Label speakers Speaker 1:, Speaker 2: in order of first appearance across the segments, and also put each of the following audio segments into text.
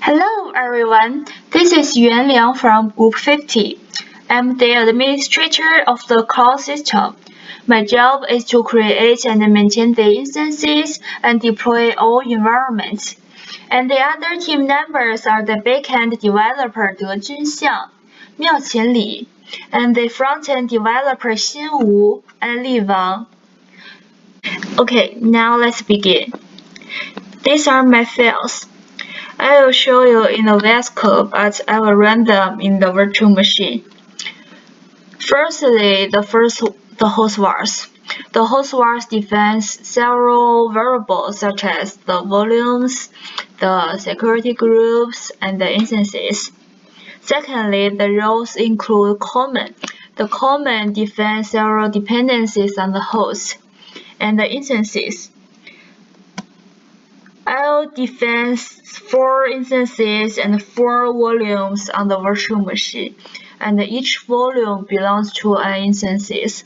Speaker 1: Hello everyone, this is Yuan Liang from Group50. I'm the administrator of the cloud system. My job is to create and maintain the instances and deploy all environments. And the other team members are the backend developer 德真相, 妙千里, and the frontend developer 新吴 and 力王. Okay, now let's begin. These are my files. I will show you in the VS Code, but I will run them in the virtual machine. Firstly, the host vars. The host vars defines several variables such as the volumes, the security groups, and the instances. Secondly, the roles include common. The common defines several dependencies on the host and the instances. I'll define 4 instances and 4 volumes on the virtual machine, and each volume belongs to an instance.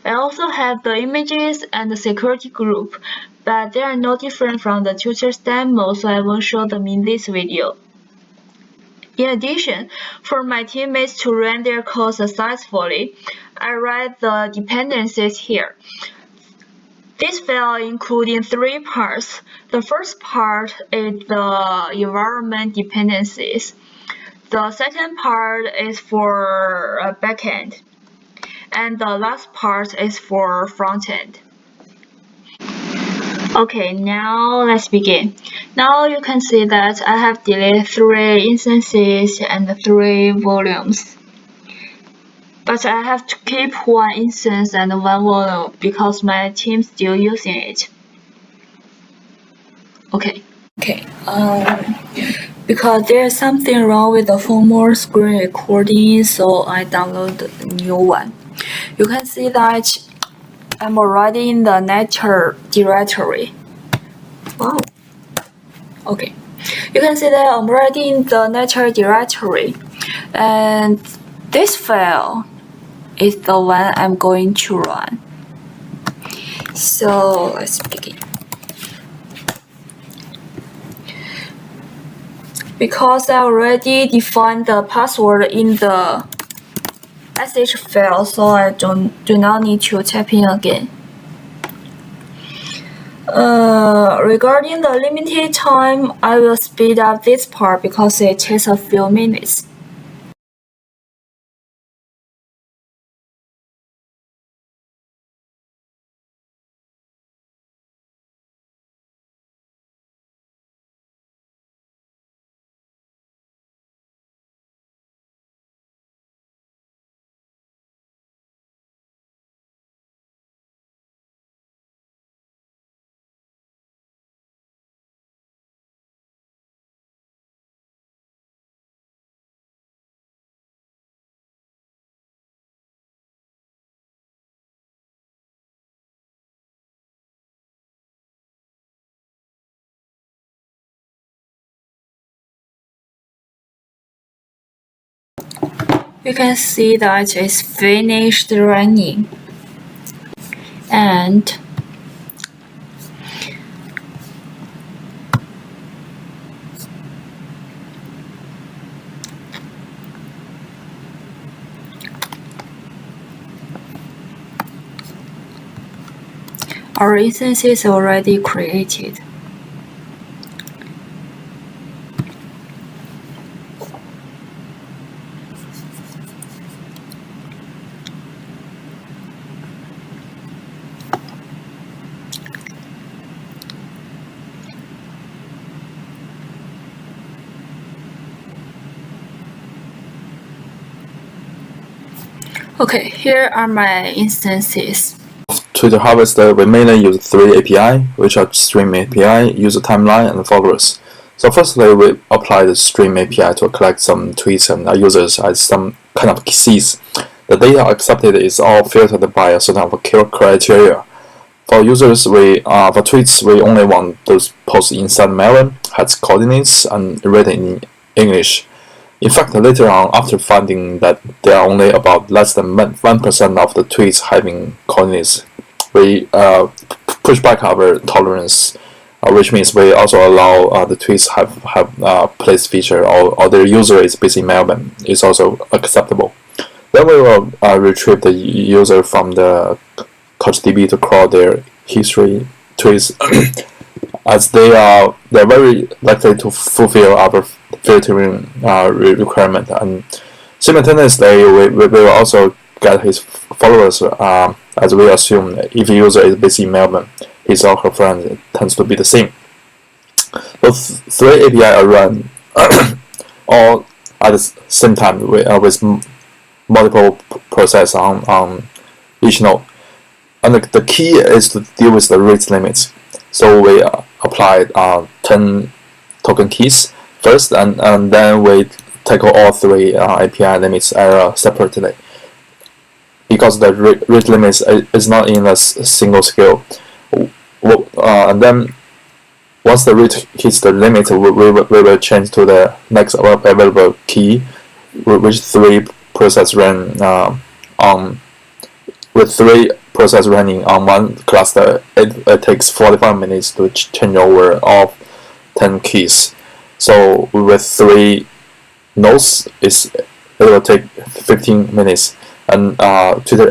Speaker 1: I also have the images and the security group, but they are no different from the tutor's demo, so I won't show them in this video. In addition, for my teammates to run their code successfully, I write the dependencies here. This file including 3 parts. The first part is the environment dependencies. The second part is for backend. And the last part is for frontend. Okay, now let's begin. Now you can see that I have deleted 3 instances and 3 volumes. But I have to keep 1 instance and 1 volume because my team's still using it. Okay, because there's something wrong with the former screen recording, so I download a new one. You can see that I'm already in the netter directory. Wow. Okay, you can see that I'm already in the netter directory, and this file is the one I'm going to run. So let's begin. Because I already defined the password in the sh file, so I do not need to type in again. Regarding the limited time, I will speed up this part because it takes a few minutes. You can see that it's finished running, and our instance is already created. Okay, here are my instances.
Speaker 2: To the harvester, we mainly use 3 API, which are Stream API, User Timeline, and Progress. So firstly, we apply the Stream API to collect some tweets and users as some kind of keys. The data accepted is all filtered by a certain criteria. For users, for tweets, we only want those posts inside Melon, has coordinates, and written in English. In fact, later on, after finding that there are only about less than 1% of the tweets having coordinates, we push back our tolerance which means we also allow the tweets have place feature, or their user is based in Melbourne, is also acceptable. Then we will retrieve the user from the CouchDB to crawl their history tweets, as they're very likely to fulfill our filtering requirement. And simultaneously, we will also get his followers, as we assume if a user is based in Melbourne, his or her friend tends to be the same. Those three API are run all at the same time with multiple process on each node. And the key is to deal with the rate limits. So we applied 10 token keys first, and then we tackle all three API limits separately, because the rate limits is not in a single scale. And then once the rate hits the limit, we will change to the next available key, which three process run on with three process running on one cluster. It takes 45 minutes to change over all 10 keys. So with three nodes, it will take 15 minutes. And to the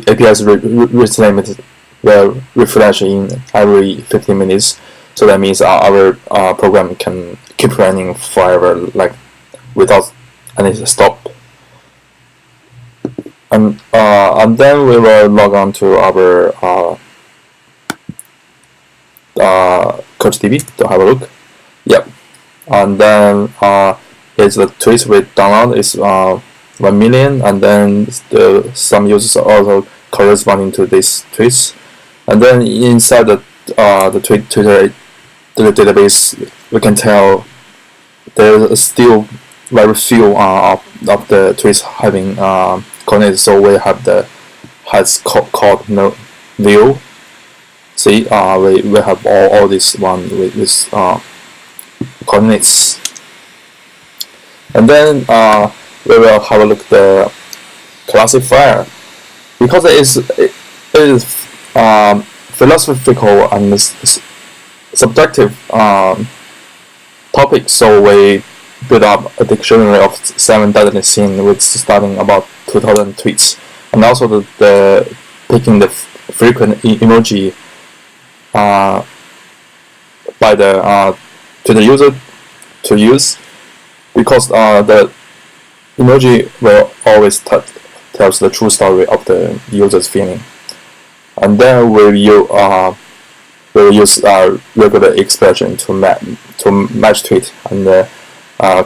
Speaker 2: API's rate limit will refresh in every 15 minutes. So that means our program can keep running forever, like without any stop. And then we will log on to our CouchDB to have a look. Yep. And then is the tweets we download is 1 million, and then some users are also corresponding to these tweets. And then inside the Twitter database, we can tell there's still very few of the tweets having coordinates. So we have the has called no view. See, we have all this one with coordinates. And then we will have a look at the classifier, because it is philosophical and subjective topic. So we build up a dictionary of 7 deadly sins, with starting about 2,000 tweets, and also the picking the frequent emoji by the to the user to use, because the emoji will always tells the true story of the user's feeling. And then we'll use regular expression to match tweet, and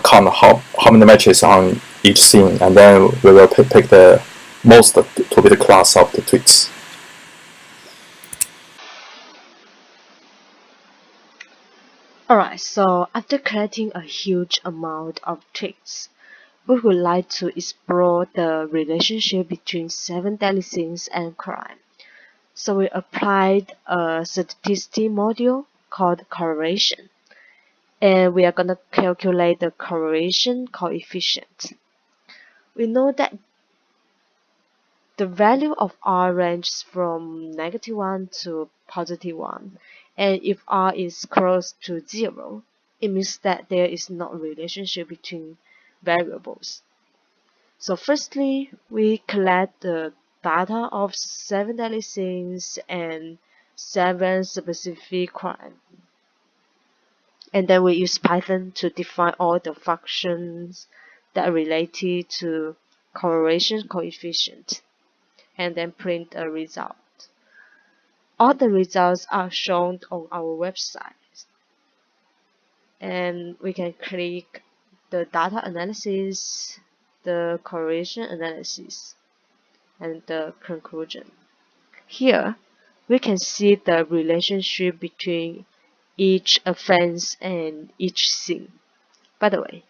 Speaker 2: count how many matches on each scene, and then we will pick the most to be the class of the tweets.
Speaker 3: Alright, so after collecting a huge amount of tweets, we would like to explore the relationship between 7 deadly sins and crime. So we applied a statistic module called correlation, and we are going to calculate the correlation coefficient. We know that the value of R ranges from -1 to +1, and if R is close to 0, it means that there is no relationship between variables. So firstly, we collect the data of 7 deadly sins and 7 specific crimes. And then we use Python to define all the functions that are related to correlation coefficient, and then print a result. All the results are shown on our website, and we can click the data analysis, the correlation analysis, and the conclusion. Here, we can see the relationship between each offense and each sin. By the way,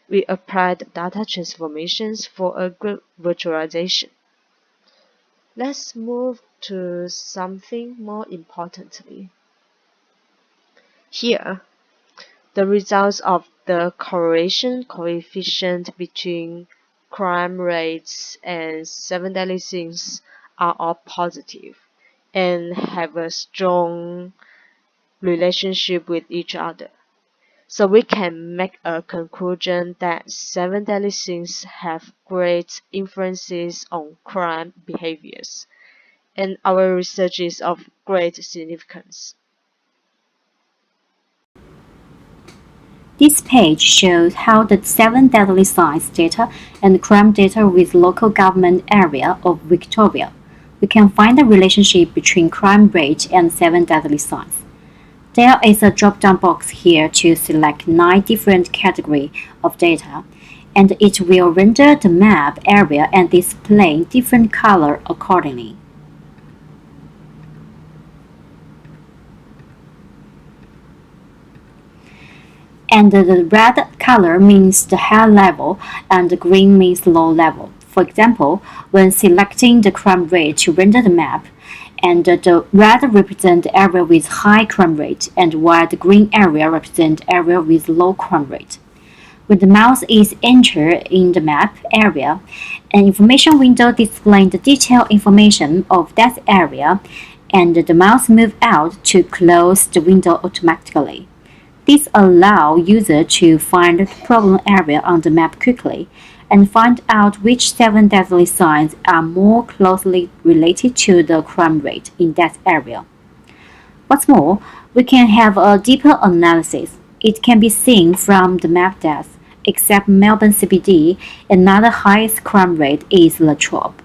Speaker 3: we applied data transformations for a group virtualization. Let's move to something more importantly. Here, the results of the correlation coefficient between crime rates and 7 deadly sins are all positive, and have a strong relationship with each other. So we can make a conclusion that 7 deadly sins have great influences on crime behaviors, and our research is of great significance.
Speaker 4: This page shows how the 7 deadly sins data and crime data with local government area of Victoria. We can find the relationship between crime rate and 7 deadly sins. There is a drop-down box here to select 9 different categories of data, and it will render the map area and display different color accordingly. And the red color means the high level and the green means low level. For example, when selecting the crime rate to render the map, and the red represents the area with high crime rate, and while the green area represents area with low crime rate. When the mouse is entered in the map area, an information window displays the detailed information of that area, and the mouse moves out to close the window automatically. This allows users to find the problem area on the map quickly and find out which 7 deadly sins are more closely related to the crime rate in that area. What's more, we can have a deeper analysis. It can be seen from the map data, except Melbourne CBD, another highest crime rate is La Trobe,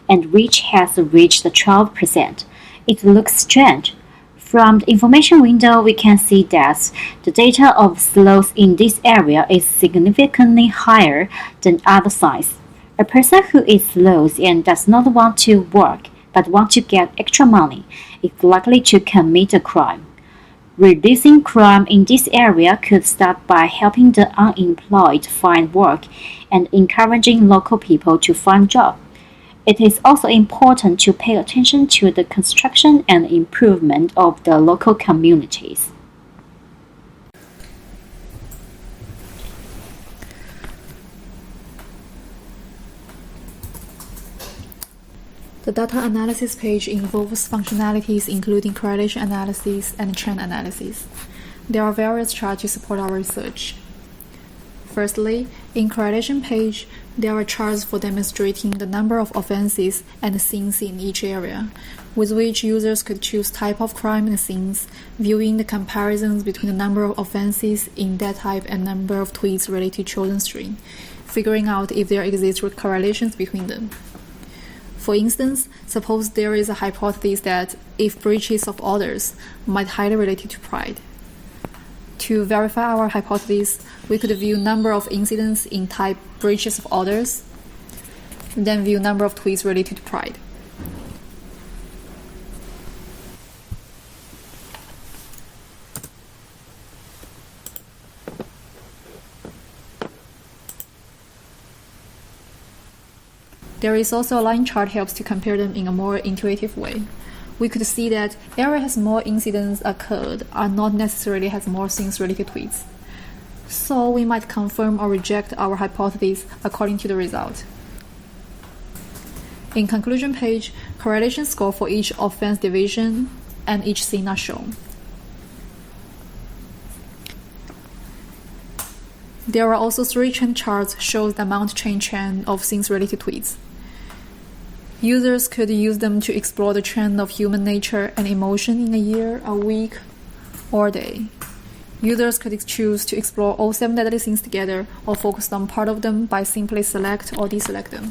Speaker 4: and which has reached 12%. It looks strange. From the information window, we can see that the data of slows in this area is significantly higher than other sites. A person who is slow and does not want to work but wants to get extra money is likely to commit a crime. Reducing crime in this area could start by helping the unemployed find work and encouraging local people to find jobs. It is also important to pay attention to the construction and improvement of the local communities.
Speaker 5: The data analysis page involves functionalities including correlation analysis and trend analysis. There are various charts to support our research. Firstly, in correlation page, there are charts for demonstrating the number of offenses and sins in each area, with which users could choose type of crime and sins, viewing the comparisons between the number of offenses in that type and number of tweets related to chosen string, figuring out if there exist correlations between them. For instance, suppose there is a hypothesis that if breaches of orders might highly related to pride. To verify our hypothesis, we could view number of incidents in type breaches of orders, then view number of tweets related to pride. There is also a line chart helps to compare them in a more intuitive way. We could see that area has more incidents occurred are not necessarily has more sins related tweets. So we might confirm or reject our hypothesis according to the result. In conclusion page, correlation score for each offense division and each sin are shown. There are also 3 trend charts shows the amount change trend of sins related tweets. Users could use them to explore the trend of human nature and emotion in a year, a week, or a day. Users could choose to explore all 7 deadly sins together or focus on part of them by simply select or deselect them.